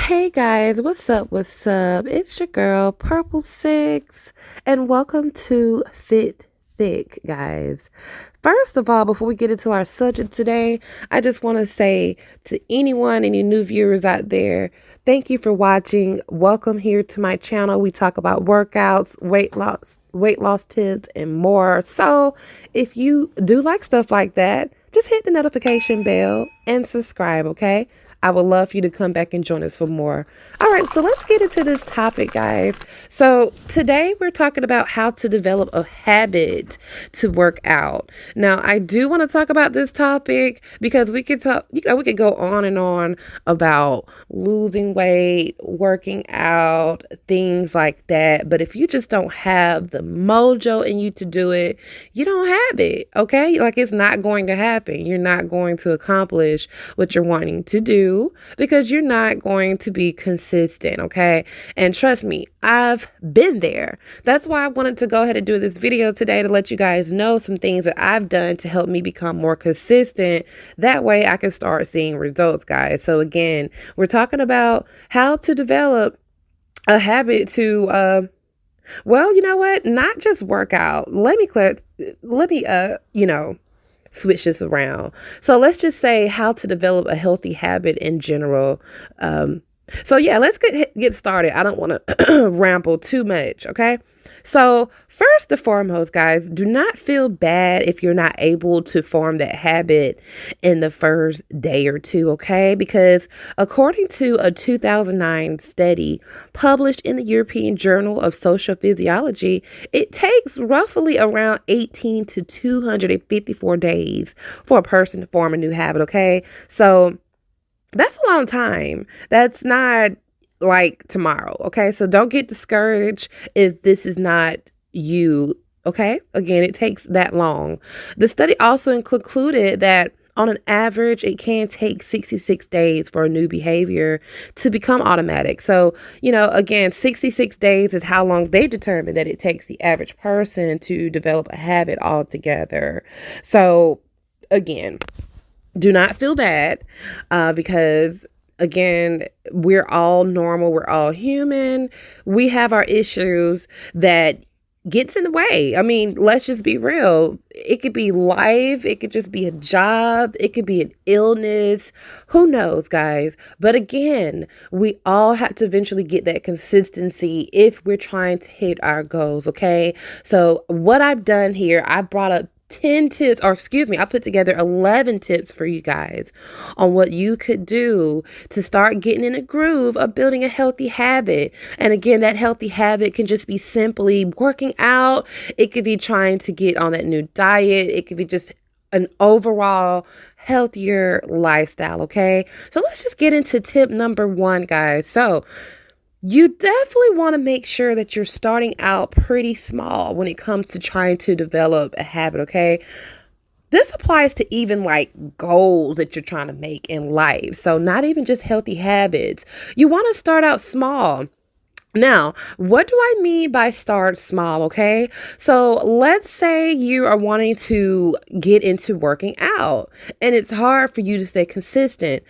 Hey guys, what's up? What's up? It's your girl, Purple Six, and welcome to Fit Thick, guys. First of all, before we get into our subject today, I just want to say to anyone, any new viewers out there, thank you for watching. Welcome here to my channel. We talk about workouts, weight loss tips, and more. So if you do like stuff like that, just hit the notification bell and subscribe, okay? I would love for you to come back and join us for more. All right, so let's get into this topic, guys. So today we're talking about how to develop a habit to work out. Now, I do want to talk about this topic because we could talk, we could go on and on about losing weight, working out, things like that. But if you just don't have the mojo in you to do it, you don't have it, okay? Like it's not going to happen. You're not going to accomplish what you're wanting to do because you're not going to be consistent, okay? And trust me, I've been there. That's why I wanted to go ahead and do this video today to let you guys know some things that I've done to help me become more consistent. That way I can start seeing results, guys. So again, we're talking about how to develop a habit to well, you know what? Not just work out. Let me switch this around. So let's just say how to develop a healthy habit in general. So yeah, let's get started. I don't want to ramble too much, okay? So first and foremost, guys, do not feel bad if you're not able to form that habit in the first day or two, okay? Because according to a 2009 study published in the European Journal of Social Physiology, it takes roughly around 18 to 254 days for a person to form a new habit, okay? So that's a long time. That's not like tomorrow, okay? So don't get discouraged if this is not you, okay? Again, it takes that long. The study also concluded that on an average, it can take 66 days for a new behavior to become automatic. So, again, 66 days is how long they determine that it takes the average person to develop a habit altogether. So, again, do not feel bad because again, we're all normal. We're all human. We have our issues that gets in the way. I mean, let's just be real. It could be life. It could just be a job. It could be an illness. Who knows, guys? But again, we all have to eventually get that consistency if we're trying to hit our goals, okay? So what I've done here, I brought up 10 tips, I put together 11 tips for you guys on what you could do to start getting in a groove of building a healthy habit. And again, that healthy habit can just be simply working out. It could be trying to get on that new diet. It could be just an overall healthier lifestyle, okay? So let's just get into tip number 1, guys. So you definitely want to make sure that you're starting out pretty small when it comes to trying to develop a habit, okay? This applies to even like goals that you're trying to make in life. So not even just healthy habits. You want to start out small. Now, what do I mean by start small, okay? So let's say you are wanting to get into working out and it's hard for you to stay consistent.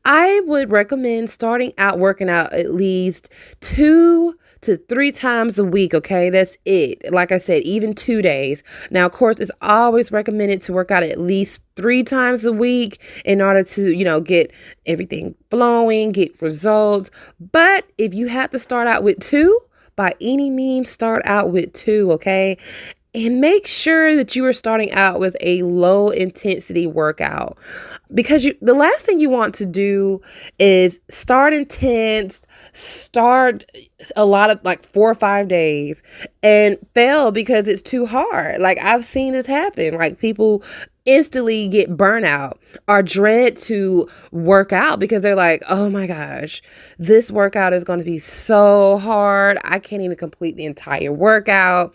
I would recommend starting out working out at least 2 to 3 times a week, okay? That's it. Like I said, even 2 days. Now, of course, it's always recommended to work out at least 3 times a week in order to, get everything flowing, get results. But if you have to start out with 2, by any means, start out with 2, okay? And make sure that you are starting out with a low intensity workout because the last thing you want to do is start intense, start a lot of like 4 or 5 days and fail because it's too hard. Like I've seen this happen. Like people instantly get burnout or dread to work out because they're like, oh my gosh, this workout is going to be so hard. I can't even complete the entire workout.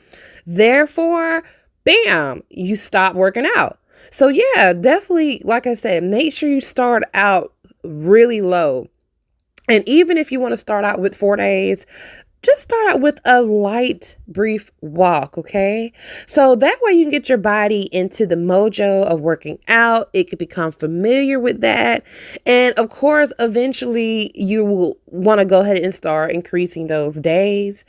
Therefore, bam, you stop working out. So yeah, definitely, like I said, make sure you start out really low. And even if you want to start out with 4 days, just start out with a light, brief walk, okay? So that way you can get your body into the mojo of working out. It could become familiar with that. And of course, eventually you will want to go ahead and start increasing those days,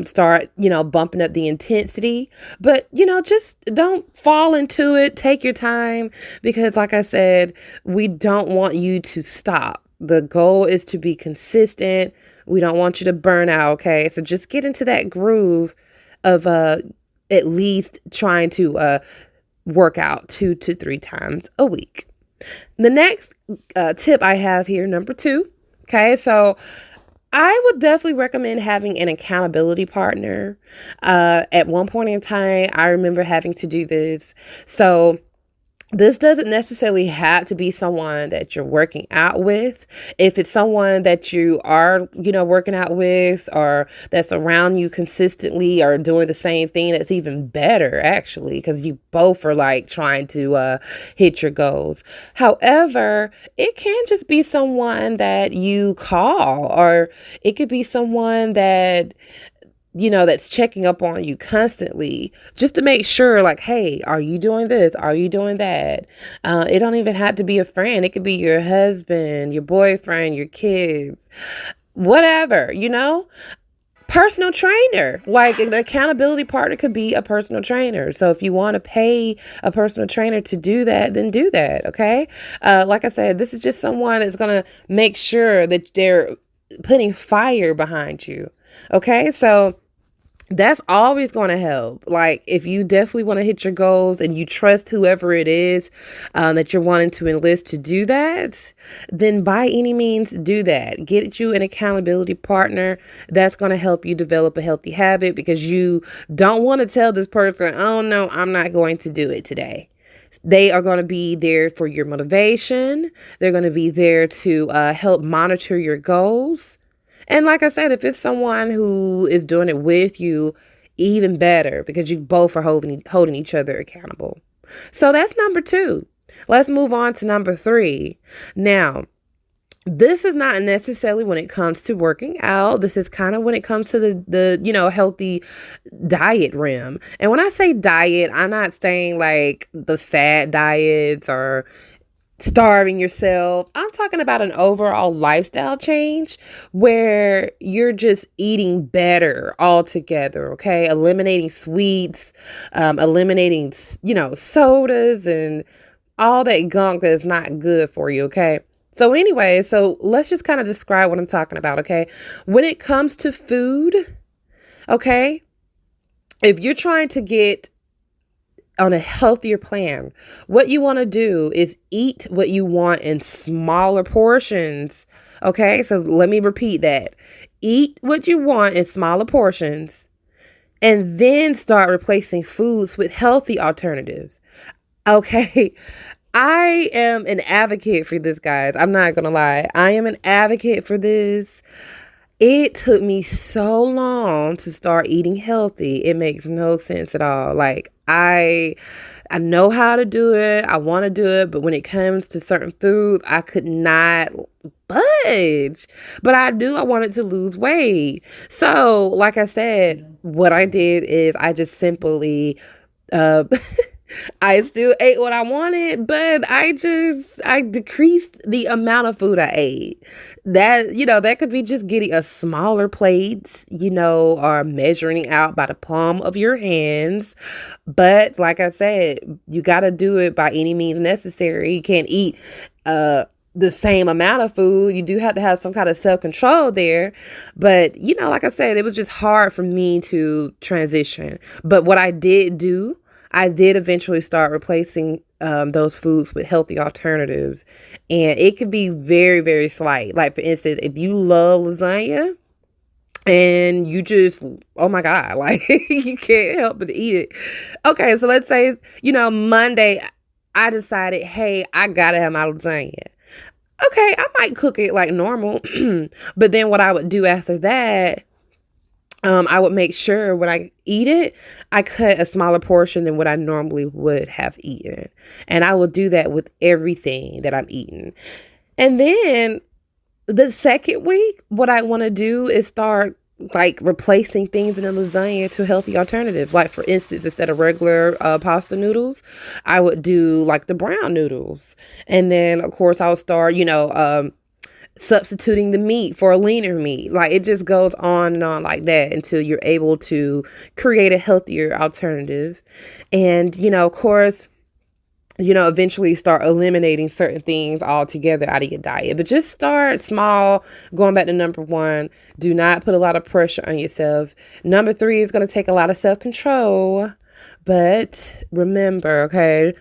start, bumping up the intensity. But, just don't fall into it. Take your time because, like I said, we don't want you to stop. The goal is to be consistent. We don't want you to burn out, okay? So just get into that groove of at least trying to work out 2 to 3 times a week. The next tip I have here, number 2, okay? So I would definitely recommend having an accountability partner. At one point in time, I remember having to do this. So this doesn't necessarily have to be someone that you're working out with. If it's someone that you are, working out with or that's around you consistently or doing the same thing, that's even better, actually, because you both are like trying to hit your goals. However, it can just be someone that you call, or it could be someone that that's checking up on you constantly just to make sure, like, hey, are you doing this? Are you doing that? It don't even have to be a friend. It could be your husband, your boyfriend, your kids, whatever, personal trainer. Like an accountability partner could be a personal trainer. So if you want to pay a personal trainer to do that, then do that. Okay. Like I said, this is just someone that's going to make sure that they're putting fire behind you. Okay. So that's always going to help. Like if you definitely want to hit your goals and you trust whoever it is that you're wanting to enlist to do that, then by any means do that. Get you an accountability partner that's going to help you develop a healthy habit, because you don't want to tell this person, oh no, I'm not going to do it today. They are going to be there for your motivation. They're going to be there to help monitor your goals. And like I said, if it's someone who is doing it with you, even better, because you both are holding each other accountable. So that's number 2. Let's move on to number 3. Now, this is not necessarily when it comes to working out. This is kind of when it comes to the healthy diet realm. And when I say diet, I'm not saying like the fad diets or starving yourself. I'm talking about an overall lifestyle change where you're just eating better altogether, okay? Eliminating sweets, eliminating, sodas and all that gunk that's not good for you, okay? So anyway, so let's just kind of describe what I'm talking about, okay? When it comes to food, okay, if you're trying to get on a healthier plan, what you want to do is eat what you want in smaller portions. Okay, so let me repeat that. Eat what you want in smaller portions and then start replacing foods with healthy alternatives. Okay, I am an advocate for this, guys. I'm not going to lie. I am an advocate for this. It took me so long to start eating healthy. It makes no sense at all. Like I know how to do it. I want to do it, but when it comes to certain foods, I could not budge. But I wanted to lose weight. So, like I said, what I did is I just simply uh I still ate what I wanted, but I decreased the amount of food I ate. That could be just getting a smaller plate, or measuring out by the palm of your hands. But like I said, you got to do it by any means necessary. You can't eat the same amount of food. You do have to have some kind of self-control there. But, like I said, it was just hard for me to transition. But what I did eventually start replacing those foods with healthy alternatives. And it could be very, very slight. Like, for instance, if you love lasagna and you just, oh my God, like you can't help but eat it. Okay, so let's say, Monday, I decided, hey, I got to have my lasagna. Okay, I might cook it like normal. But then what I would do after that, I would make sure when I eat it, I cut a smaller portion than what I normally would have eaten. And I will do that with everything that I'm eating. And then the second week, what I want to do is start like replacing things in a lasagna to healthy alternatives. Like for instance, instead of regular pasta noodles, I would do like the brown noodles. And then of course I'll start, substituting the meat for a leaner meat. Like it just goes on and on like that until you're able to create a healthier alternative. And, of course, eventually start eliminating certain things altogether out of your diet. But just start small. Going back to number one, do not put a lot of pressure on yourself. Number three is going to take a lot of self-control. But remember, okay,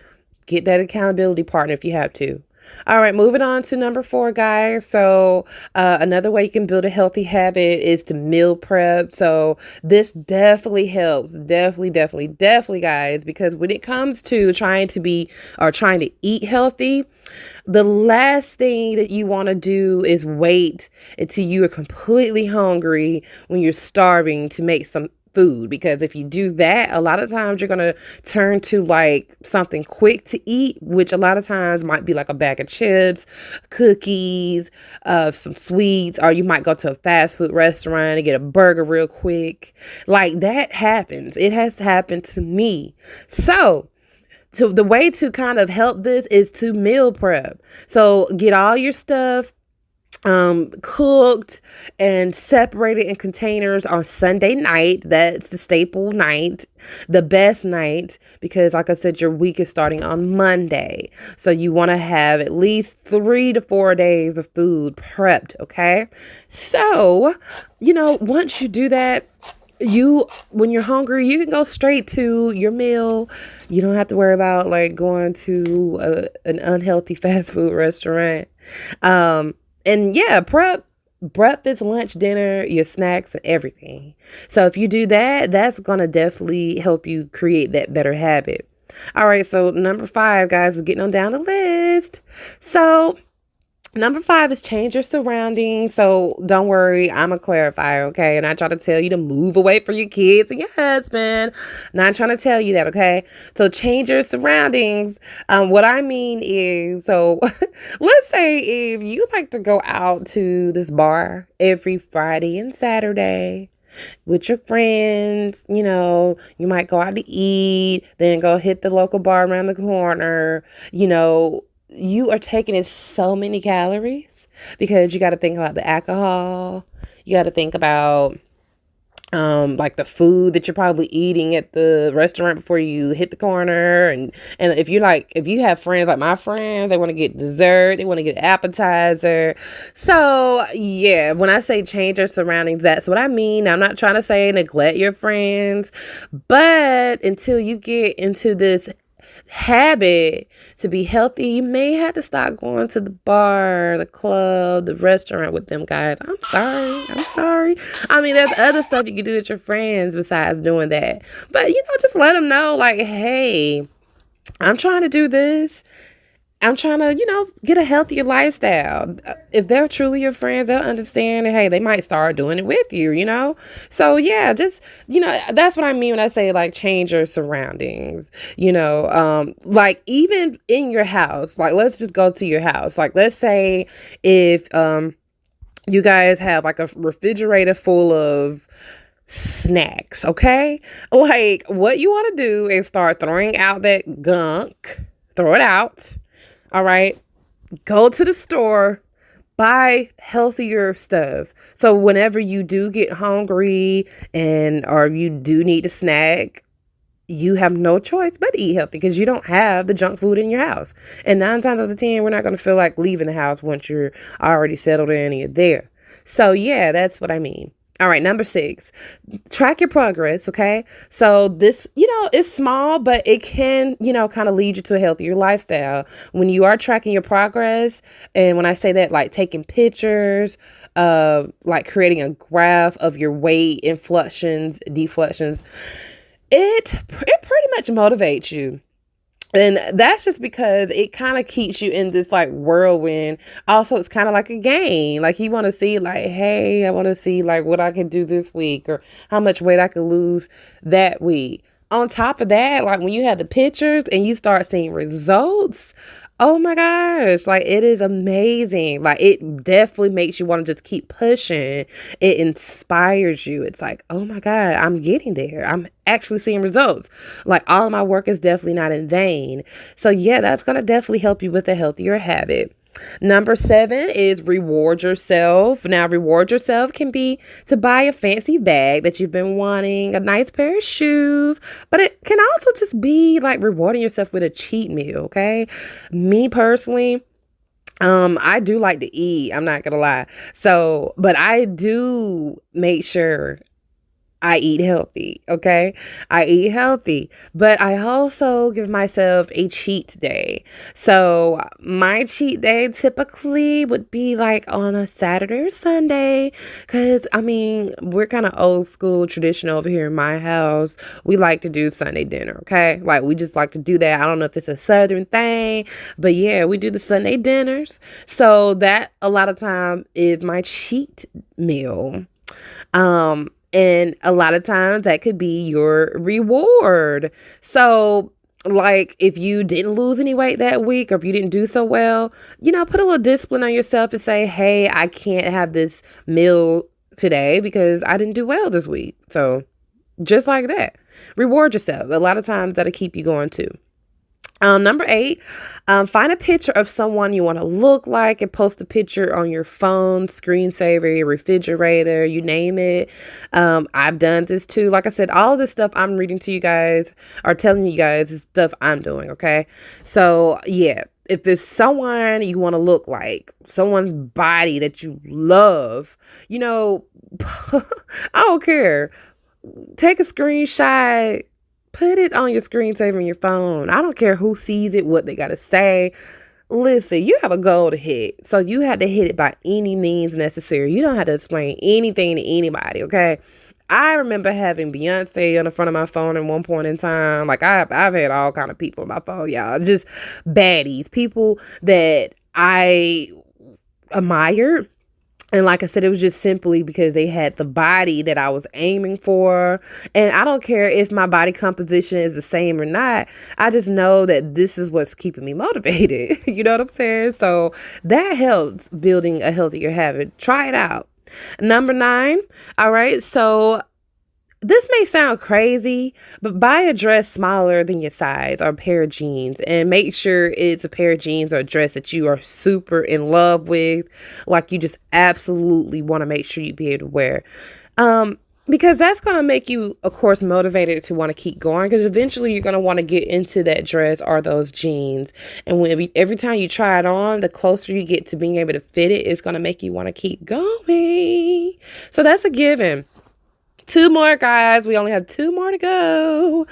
get that accountability partner if you have to. All right, moving on to number four, guys. So, another way you can build a healthy habit is to meal prep. So, this definitely helps. Definitely, guys, because when it comes to trying to eat healthy, the last thing that you want to do is wait until you are completely hungry when you're starving to make some food, because if you do that, a lot of times you're going to turn to like something quick to eat, which a lot of times might be like a bag of chips, cookies, some sweets, or you might go to a fast food restaurant and get a burger real quick. Like that happens. It has happened to me. So the way to kind of help this is to meal prep. So get all your stuff cooked and separated in containers on Sunday night. That's the staple night, the best night, because like I said, your week is starting on Monday. So you want to have at least 3 to 4 days of food prepped. Okay. So, once you do that, when you're hungry, you can go straight to your meal. You don't have to worry about like going to an unhealthy fast food restaurant. And yeah, prep breakfast, lunch, dinner, your snacks, and everything. So if you do that, that's going to definitely help you create that better habit. All right, so number 5, guys, we're getting on down the list. So number 5 is change your surroundings. So don't worry, I'm a clarifier, okay? And I try to tell you to move away from your kids and your husband. Not trying to tell you that, okay? So change your surroundings. What I mean is, so let's say if you like to go out to this bar every Friday and Saturday with your friends, you might go out to eat, then go hit the local bar around the corner, you are taking in so many calories because you got to think about the alcohol. You got to think about like the food that you're probably eating at the restaurant before you hit the corner. And if you have friends like my friends, they want to get dessert, they want to get appetizer. So yeah, when I say change your surroundings, that's what I mean. I'm not trying to say neglect your friends, but until you get into this habit to be healthy, you may have to start going to the bar, the club, the restaurant with them, guys. I'm sorry. I mean, there's other stuff you can do with your friends besides doing that. But, just let them know, like, hey, I'm trying to do this. I'm trying to, get a healthier lifestyle. If they're truly your friends, they'll understand. And hey, they might start doing it with you. So yeah, just, that's what I mean when I say like change your surroundings, like even in your house, like let's just go to your house. Like let's say if you guys have like a refrigerator full of snacks, okay? Like what you want to do is start throwing out that gunk, throw it out. All right, go to the store, buy healthier stuff. So whenever you do get hungry or you do need a snack, you have no choice but to eat healthy because you don't have the junk food in your house. And 9 times out of 10, we're not going to feel like leaving the house once you're already settled in and you're there. So yeah, that's what I mean. All right, number 6, track your progress, okay? So this, is small, but it can, kind of lead you to a healthier lifestyle. When you are tracking your progress, and when I say that, like taking pictures, like creating a graph of your weight, inflections, deflections, it pretty much motivates you. And that's just because it kind of keeps you in this like whirlwind. Also, it's kind of like a game. Like you want to see like, hey, I want to see like what I can do this week or how much weight I can lose that week. On top of that, like when you have the pictures and you start seeing results, Oh my gosh, like it is amazing. Like it definitely makes you want to just keep pushing. It inspires you. It's like, oh my God, I'm getting there. I'm actually seeing results. Like all of my work is definitely not in vain. So yeah, that's gonna definitely help you with a healthier habit. Number 7 is reward yourself. Now, reward yourself can be to buy a fancy bag that you've been wanting, a nice pair of shoes, but it can also just be like rewarding yourself with a cheat meal, okay? Me personally, I do like to eat, I'm not gonna lie. So, but I do make sure I eat healthy, okay? I eat healthy, but I also give myself a cheat day. So, my cheat day typically would be like on a Saturday or Sunday cuz I mean, we're kind of old school tradition over here in my house. We like to do Sunday dinner, okay? Like we just like to do that. I don't know if it's a southern thing, but yeah, we do the Sunday dinners. So, that a lot of time is my cheat meal. And a lot of times that could be your reward. So, like if you didn't lose any weight that week or if you didn't do so well, put a little discipline on yourself and say, hey, I can't have this meal today because I didn't do well this week. So, just like that, reward yourself. A lot of times that'll keep you going too. Number 8, find a picture of someone you want to look like and post a picture on your phone, screensaver, your refrigerator, you name it. I've done this too. Like I said, all this stuff I'm reading to you guys or telling you guys is stuff I'm doing. Okay. So yeah, if there's someone you want to look like, someone's body that you love, I don't care. Take a screenshot. Put it on your screensaver on your phone. I don't care who sees it, what they got to say. Listen, you have a goal to hit. So you have to hit it by any means necessary. You don't have to explain anything to anybody, okay? I remember having Beyonce on the front of my phone at one point in time. Like I've had all kind of people on my phone, y'all. Just baddies, people that I admired. And like I said, it was just simply because they had the body that I was aiming for. And I don't care if my body composition is the same or not. I just know that this is what's keeping me motivated. You know what I'm saying? So that helps building a healthier habit. Try it out. Number 9. All right. So this may sound crazy, but buy a dress smaller than your size or a pair of jeans and make sure it's a pair of jeans or a dress that you are super in love with. Like you just absolutely want to make sure you be able to wear. Because that's going to make you, of course, motivated to want to keep going because eventually you're going to want to get into that dress or those jeans. And every time you try it on, the closer you get to being able to fit it, it's going to make you want to keep going. So that's a given. 2 more, guys. We only have 2 more to go.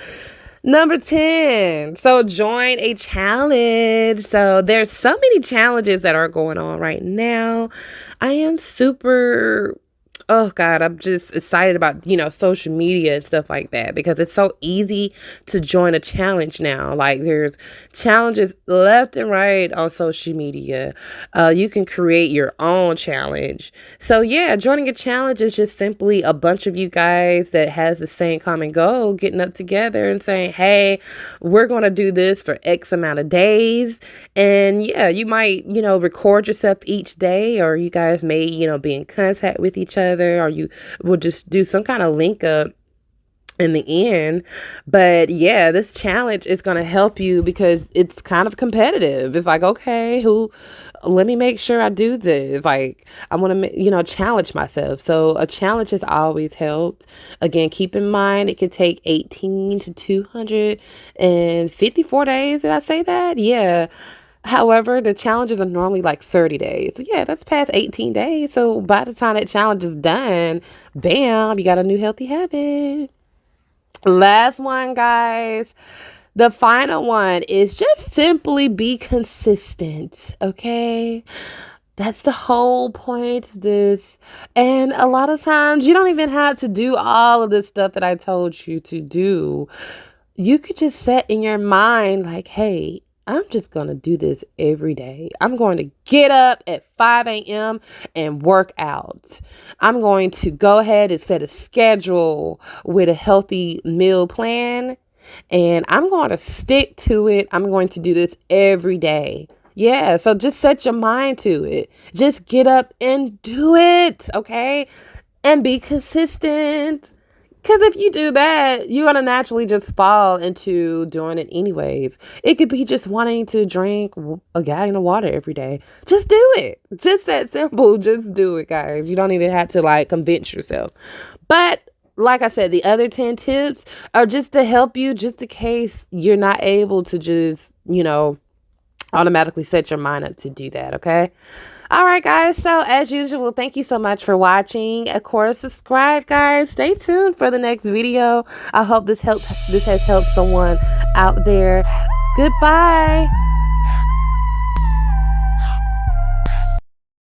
Number 10. So join a challenge. So there's so many challenges that are going on right now. I am super oh God, I'm just excited about, social media and stuff like that because it's so easy to join a challenge now. Like there's challenges left and right on social media. You can create your own challenge. So yeah, joining a challenge is just simply a bunch of you guys that has the same common goal getting up together and saying, hey, we're going to do this for X amount of days. And yeah, you might, record yourself each day or you guys may, be in contact with each other or you will just do some kind of link up in the end. But yeah, this challenge is going to help you because it's kind of competitive. It's like, okay, let me make sure I do this. Like I want to, challenge myself. So a challenge has always helped. Again, keep in mind, it could take 18 to 254 days. Did I say that? Yeah. However, the challenges are normally like 30 days. So yeah, that's past 18 days. So by the time that challenge is done, bam, you got a new healthy habit. Last one, guys. The final one is just simply be consistent, okay? That's the whole point of this. And a lot of times you don't even have to do all of this stuff that I told you to do. You could just set in your mind like, hey, I'm just going to do this every day. I'm going to get up at 5 a.m. and work out. I'm going to go ahead and set a schedule with a healthy meal plan. And I'm going to stick to it. I'm going to do this every day. Yeah, so just set your mind to it. Just get up and do it, okay? And be consistent. Because if you do that, you're going to naturally just fall into doing it anyways. It could be just wanting to drink a gallon of water every day. Just do it. Just that simple. Just do it, guys. You don't even have to like convince yourself. But like I said, the other 10 tips are just to help you, just in case you're not able to just, automatically set your mind up to do that, okay? All right, guys. So as usual, thank you so much for watching. Of course, subscribe, guys. Stay tuned for the next video. I hope this has helped someone out there. Goodbye.